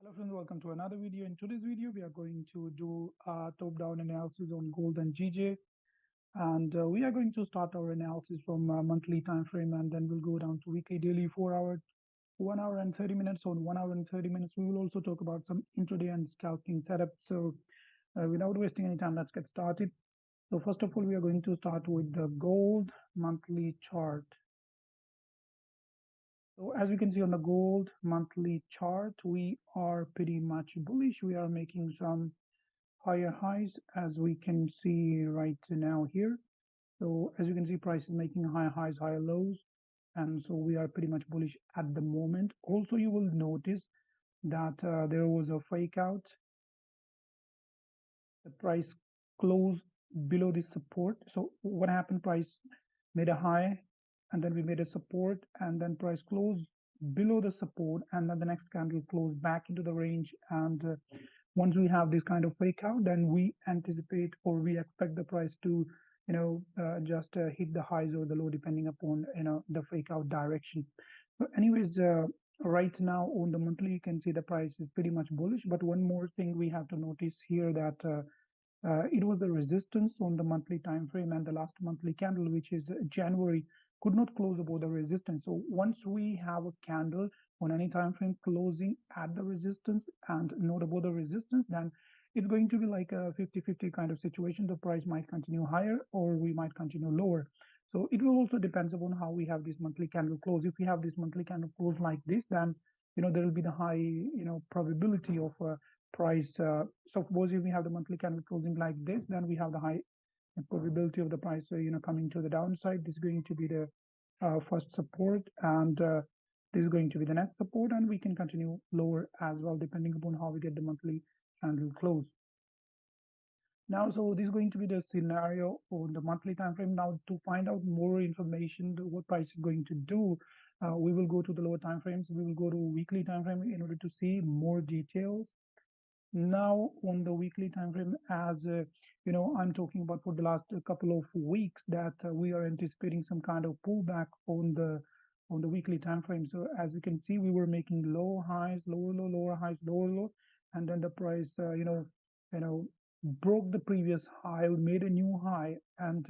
Hello friends, welcome to another video. In today's video, we are going to do a top-down analysis on gold and GJ, and we are going to start our analysis from monthly time frame, and then we'll go down to weekly, daily, 4 hour, 1 hour and 30 minutes. On 1 hour and 30 minutes, we will also talk about some intraday and scalping setup. So, without wasting any time, let's get started. So, first of all, we are going to start with the gold monthly chart. So as you can see on the gold monthly chart, we are pretty much bullish. We are making some higher highs as we can see right now here. So as you can see, price is making higher highs, higher lows, and so we are pretty much bullish at the moment. Also, you will notice that there was a fake out. The price closed below this support. So what happened? Price made a high, and then we made a support, and then price closed below the support, and then the next candle closed back into the range. And once we have this kind of fake out, then we anticipate or we expect the price to just hit the highs or the low depending upon the fake out direction. So anyways, right now on the monthly, you can see the price is pretty much bullish. But one more thing we have to notice here, that it was the resistance on the monthly time frame, and the last monthly candle, which is January, could not close above the resistance. So once we have a candle on any time frame closing at the resistance and not above the resistance, then it's going to be like a 50-50 kind of situation. The price might continue higher or we might continue lower. So it will also depends upon how we have this monthly candle close. If we have this monthly candle close like this, then there will be the high probability of price. So suppose if we have the monthly candle closing like this, then we have the high probability of the price coming to the downside. This is going to be the first support, and this is going to be the next support, and we can continue lower as well depending upon how we get the monthly candle close. Now, so this is going to be the scenario on the monthly time frame. Now, to find out more information, what price is going to do, we will go to the lower time frames. We will go to weekly time frame in order to see more details. Now on the weekly time frame, as I'm talking about for the last couple of weeks, that we are anticipating some kind of pullback on the weekly time frame. So as you can see, we were making low highs, lower low, lower highs, lower low, and then the price broke the previous high, made a new high. And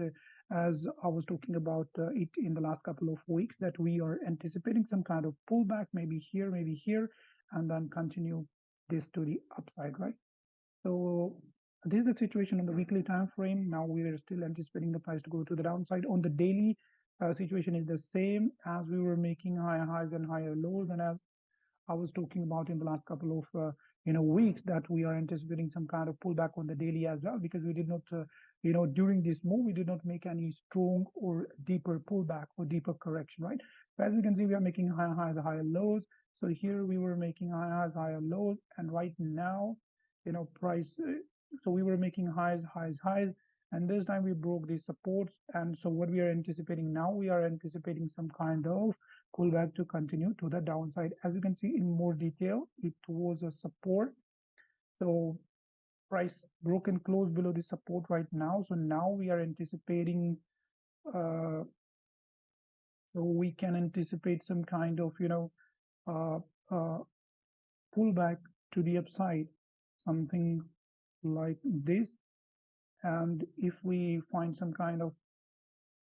as I was talking about it in the last couple of weeks, that we are anticipating some kind of pullback, maybe here, and then continue this to the upside, right? So this is the situation on the weekly time frame. Now we are still anticipating the price to go to the downside. On the daily, situation is the same, as we were making higher highs and higher lows, and as I was talking about in the last couple of weeks, that we are anticipating some kind of pullback on the daily as well, because we did not during this move we did not make any strong or deeper pullback or deeper correction, right? So as you can see, we are making higher highs, higher lows. So here we were making higher highs, higher lows, and right now price, so we were making highs, and this time we broke these supports. And so what we are anticipating now, we are anticipating some kind of pullback to continue to the downside. As you can see in more detail, it was a support. So price broke and closed below the support right now. So now we are anticipating so we can anticipate some kind of uh, uh, pullback to the upside, something like this. And if we find some kind of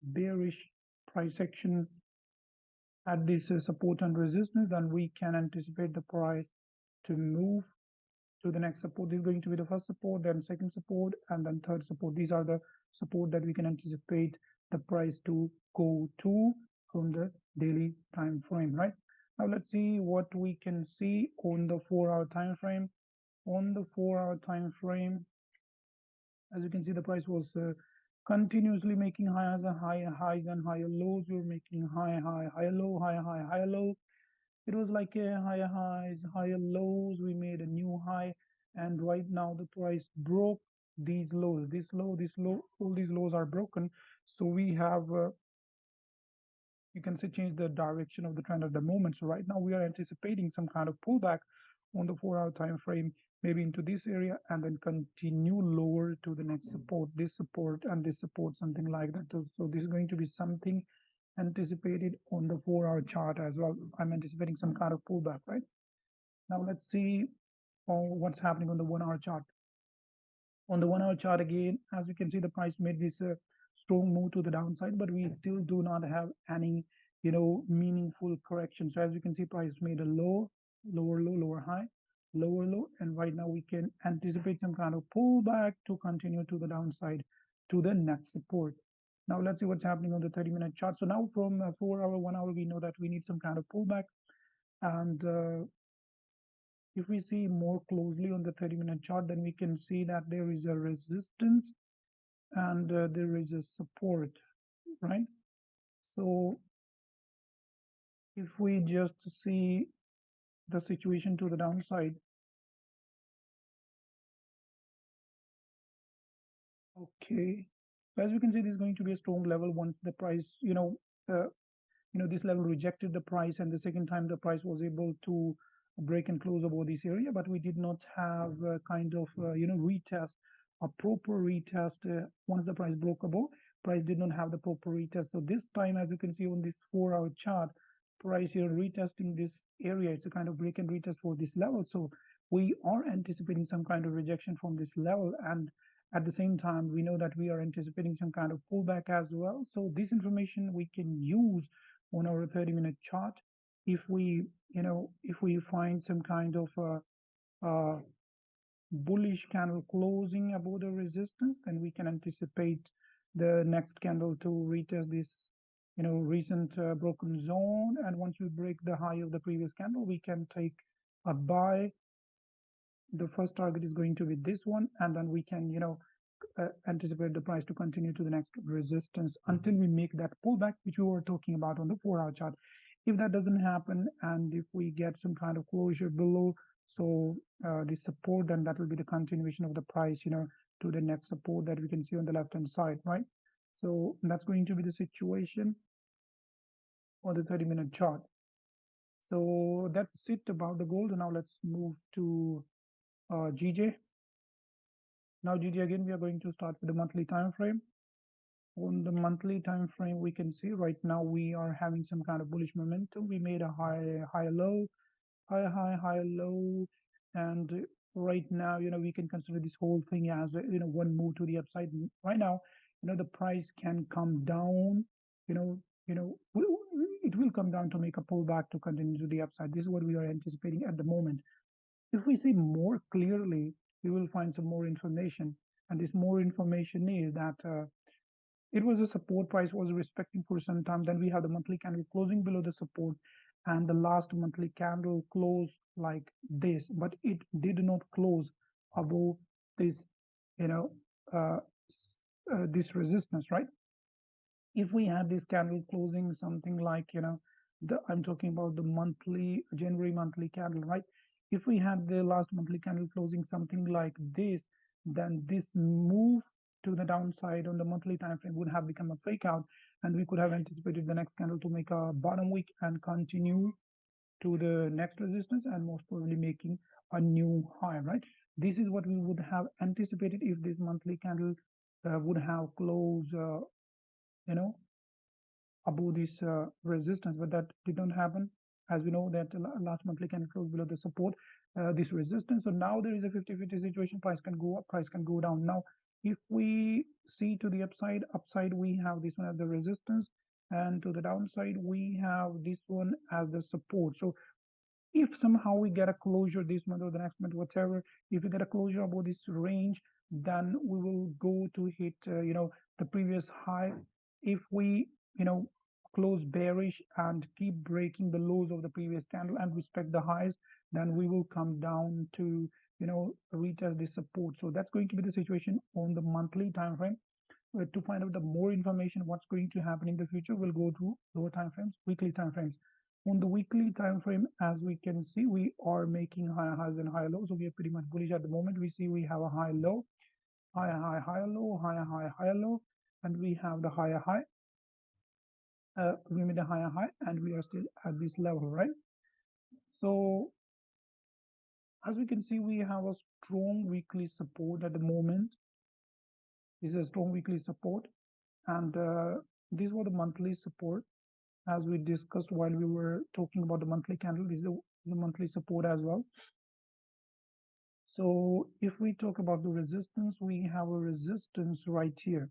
bearish price action at this support and resistance, then we can anticipate the price to move to the next support. This is going to be the first support, then second support, and then third support. These are the support that we can anticipate the price to go to on the daily time frame, right? Now let's see what we can see on the 4-hour time frame. On the 4-hour time frame, as you can see, the price was continuously making higher highs and higher lows. We were making higher low, higher low. It was like a higher highs, higher lows. We made a new high, and right now the price broke these lows. This low, all these lows are broken. So we have you can say change the direction of the trend at the moment. So right now we are anticipating some kind of pullback on the 4-hour time frame, maybe into this area, and then continue lower to the next support, this support and this support, something like that. So this is going to be something anticipated on the 4-hour chart as well. I'm anticipating some kind of pullback, right? Now let's see what's happening on the 1 hour chart. On the 1 hour chart, again, as you can see, the price made this strong move to the downside, but we still do not have any meaningful correction. So as you can see, price made a low, lower low, lower high, lower low, and right now we can anticipate some kind of pullback to continue to the downside to the next support. Now let's see what's happening on the 30-minute chart. So now from 4 hour, 1 hour, we know that we need some kind of pullback. And if we see more closely on the 30-minute chart, then we can see that there is a resistance and there is a support, right? So if we just see the situation to the downside, okay, so as you can see, this is going to be a strong level once the price this level rejected the price, and the second time the price was able to break and close above this area, but we did not have kind of retest, a proper retest. Once the price broke above, price did not have the proper retest. So this time, as you can see on this 4-hour chart, price here retesting this area. It's a kind of break and retest for this level. So we are anticipating some kind of rejection from this level, and at the same time we know that we are anticipating some kind of pullback as well. So this information we can use on our 30-minute chart. If we find some kind of bullish candle closing above the resistance, then we can anticipate the next candle to retest this recent broken zone. And once we break the high of the previous candle, we can take a buy. The first target is going to be this one, and then we can anticipate the price to continue to the next resistance until we make that pullback, which we were talking about on the 4-hour chart. If that doesn't happen, and if we get some kind of closure below the support, then that will be the continuation of the price to the next support that we can see on the left hand side, right? So that's going to be the situation on the 30-minute chart. So that's it about the gold. Now let's move to GJ. Now GJ, again, we are going to start with the monthly time frame. On the monthly time frame, we can see right now we are having some kind of bullish momentum. We made a high low, high low, and right now we can consider this whole thing as one move to the upside. Right now the price can come down, it will come down to make a pullback to continue to the upside. This is what we are anticipating at the moment. If we see more clearly, we will find some more information, and this more information is that it was a support, price was respecting for some time. Then we have the monthly candle closing below the support, and the last monthly candle closed like this, but it did not close above this this resistance, right? If we had this candle closing something like I'm talking about the monthly January monthly candle, right? If we had the last monthly candle closing something like this, then this move to the downside on the monthly time frame would have become a fake out, and we could have anticipated the next candle to make a bottom wick and continue to the next resistance, and most probably making a new high, right? This is what we would have anticipated if this monthly candle would have closed above this resistance, but that did not happen. As we know that last monthly candle closed below the support, this resistance. So now there is a 50-50 situation. Price can go up, price can go down. Now if we see to the upside we have this one as the resistance, and to the downside we have this one as the support. So if somehow we get a closure this month or the next month, whatever, if we get a closure above this range, then we will go to hit the previous high. If we close bearish and keep breaking the lows of the previous candle and respect the highs, then we will come down to retest this support. So that's going to be the situation on the monthly time frame. To find out the more information what's going to happen in the future, we'll go to lower time frames, weekly time frames. On the weekly time frame, as we can see, we are making higher highs and higher lows. So we are pretty much bullish at the moment. We see we have a high low, higher low, higher low, and we have the higher high. We made a higher high, and we are still at this level, right? So as we can see, we have a strong weekly support at the moment. This is a strong weekly support, and these were the monthly support. As we discussed while we were talking about the monthly candle, this is the monthly support as well. So if we talk about the resistance, we have a resistance right here.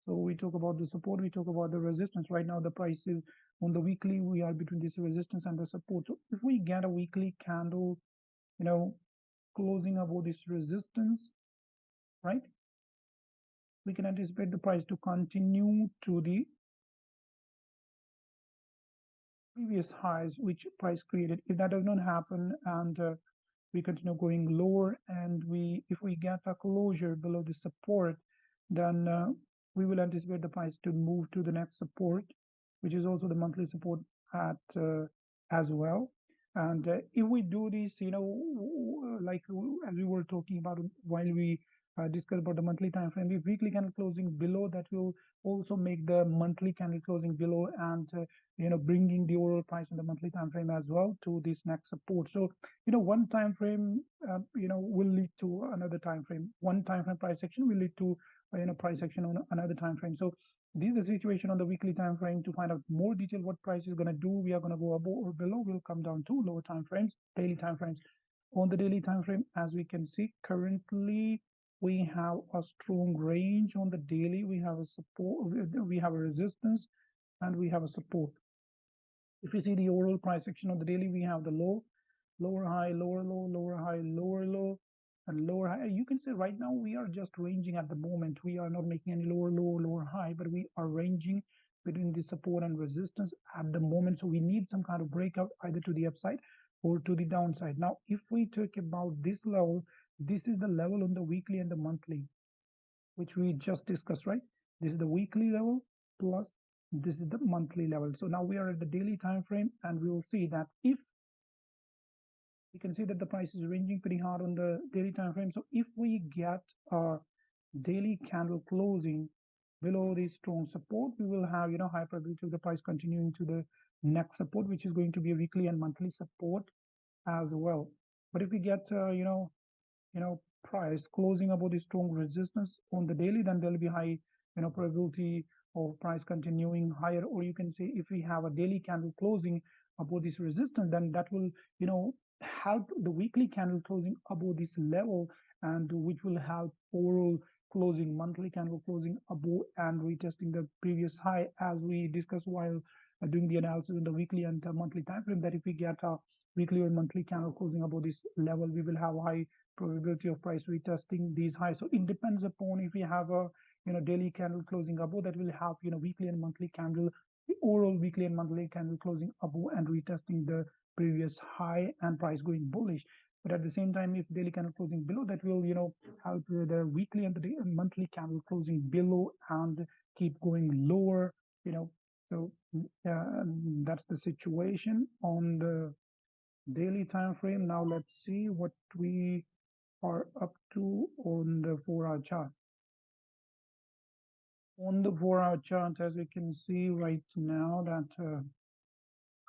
So we talk about the support, we talk about the resistance. Right now the price is on the weekly, we are between this resistance and the support. So if we get a weekly candle, closing above this resistance, right, we can anticipate the price to continue to the previous highs which price created. If that does not happen and we continue going lower, and if we get a closure below the support, then we will anticipate the price to move to the next support, which is also the monthly support at as well. And if we do this, like as we were talking about while we discussed about the monthly time frame, if weekly candle closing below, that will also make the monthly candle closing below, and bringing the overall price in the monthly time frame as well to this next support. So one time frame will lead to another time frame. One time frame price action will lead to price action on another time frame. So this is the situation on the weekly time frame. To find out more detail what price is going to do, we are going to go above or below. We'll come down to lower time frames, daily time frames. On the daily time frame, as we can see currently, we have a strong range. On the daily, we have a support, we have a resistance, and we have a support. If you see the overall price action on the daily, we have the low, lower high, lower low, lower high, lower low, and lower high. You can say right now we are just ranging at the moment. We are not making any lower low, lower high, but we are ranging between the support and resistance at the moment. So we need some kind of breakout either to the upside or to the downside. Now, if we talk about this level, this is the level on the weekly and the monthly, which we just discussed, right? This is the weekly level plus this is the monthly level. So now we are at the daily time frame, and we will see that if we can see that the price is ranging pretty hard on the daily time frame. So if we get a daily candle closing below the strong support, we will have high probability of the price continuing to the next support, which is going to be a weekly and monthly support as well. But if we get price closing above the strong resistance on the daily, then there'll be high probability of price continuing higher. Or you can say if we have a daily candle closing above this resistance, then that will help the weekly candle closing above this level, and which will help overall closing monthly candle closing above and retesting the previous high, as we discussed while doing the analysis in the weekly and monthly time frame, that if we get a weekly or monthly candle closing above this level, we will have high probability of price retesting these highs. So it depends upon if we have a daily candle closing above, that will help weekly and monthly candle, the overall weekly and monthly candle closing above and retesting the previous high and price going bullish. But at the same time, if daily candle closing below, that will help the weekly and the monthly candle closing below and keep going lower. So that's the situation on the daily time frame. Now let's see what we are up to on the 4-hour chart. On the 4-hour chart, as we can see right now, that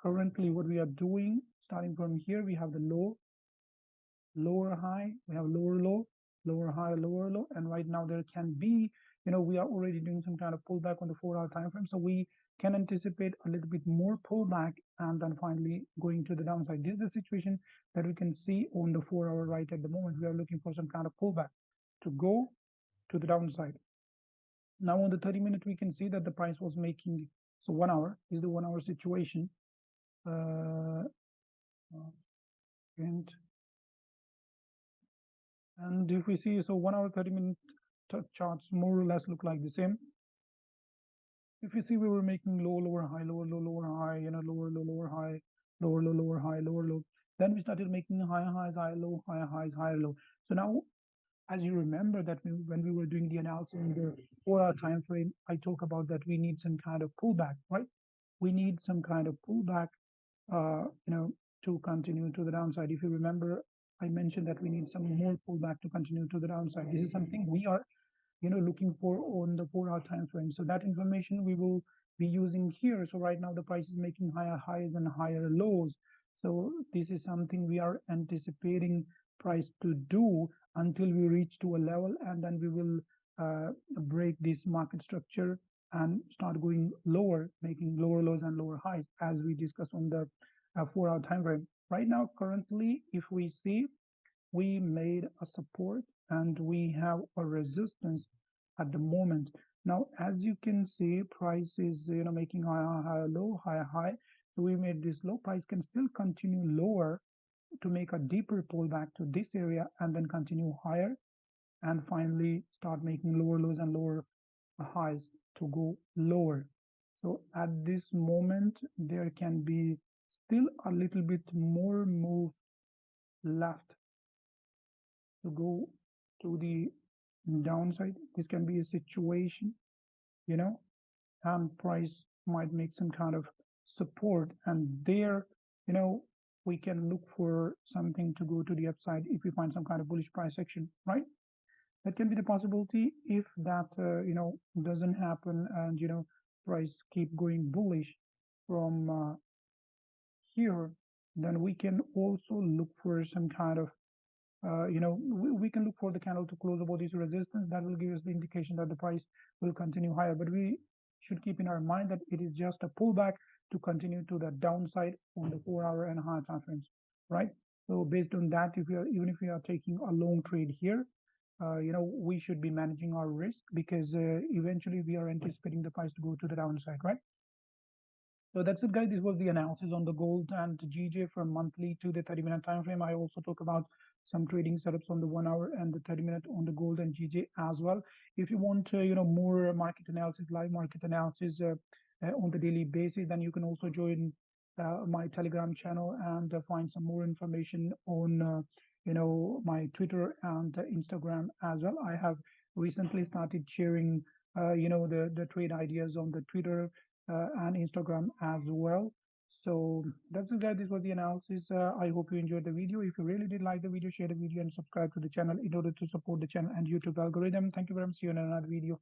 currently what we are doing, starting from here, we have the low, lower high, we have lower low, lower high, lower low, and right now there can be, we are already doing some kind of pullback on the 4-hour time frame, so we can anticipate a little bit more pullback and then finally going to the downside. This is the situation that we can see on the 4-hour right at the moment. We are looking for some kind of pullback to go to the downside. Now on the 30-minute, we can see that the price was making, so 1 hour is the 1 hour situation. And if we see, so 1 hour 30-minute charts more or less look like the same. If you see, we were making low, lower, high, lower, low, lower, high, lower, low, lower, high, lower, low, lower, high, lower, low. Then we started making higher highs, higher low, higher highs, higher low. So now, as you remember that when we were doing the analysis in the 4-hour time frame, I talk about that we need some kind of pullback, right? We need some kind of pullback, to continue to the downside. If you remember, I mentioned that we need some more pullback to continue to the downside. This is something we are looking for on the 4-hour time frame. So that information we will be using here. So right now the price is making higher highs and higher lows. So this is something we are anticipating price to do until we reach to a level, and then we will break this market structure and start going lower, making lower lows and lower highs, as we discussed on the 4-hour time frame. Right now, currently, if we see, we made a support and we have a resistance at the moment. Now, as you can see, price is making higher, higher, low, higher, high. So we made this low. Price can still continue lower to make a deeper pullback to this area and then continue higher and finally start making lower lows and lower highs to go lower. So at this moment, there can be still a little bit more move left to go to the downside. This can be a situation, you know, and price might make some kind of support, and there, you know, we can look for something to go to the upside if we find some kind of bullish price action, right? That can be the possibility. If that doesn't happen and price keep going bullish from here, then we can also look for some kind of we can look for the candle to close above this resistance. That will give us the indication that the price will continue higher, but we should keep in our mind that it is just a pullback to continue to the downside on the 4-hour and higher time frames, right? So based on that, if we are even if we are taking a long trade here, we should be managing our risk because eventually we are anticipating the price to go to the downside, right? So that's it, guys. This was the analysis on the gold and GJ from monthly to the 30-minute time frame. I also talk about some trading setups on the 1 hour and the 30-minute on the gold and GJ as well. If you want, more market analysis, live market analysis on the daily basis, then you can also join my Telegram channel and find some more information on, my Twitter and Instagram as well. I have recently started sharing, the trade ideas on the Twitter and Instagram as well. So that's it, guys. This was the analysis. I hope you enjoyed the video. If you really did like the video, share the video and subscribe to the channel in order to support the channel and YouTube algorithm. Thank you very much. See you in another video.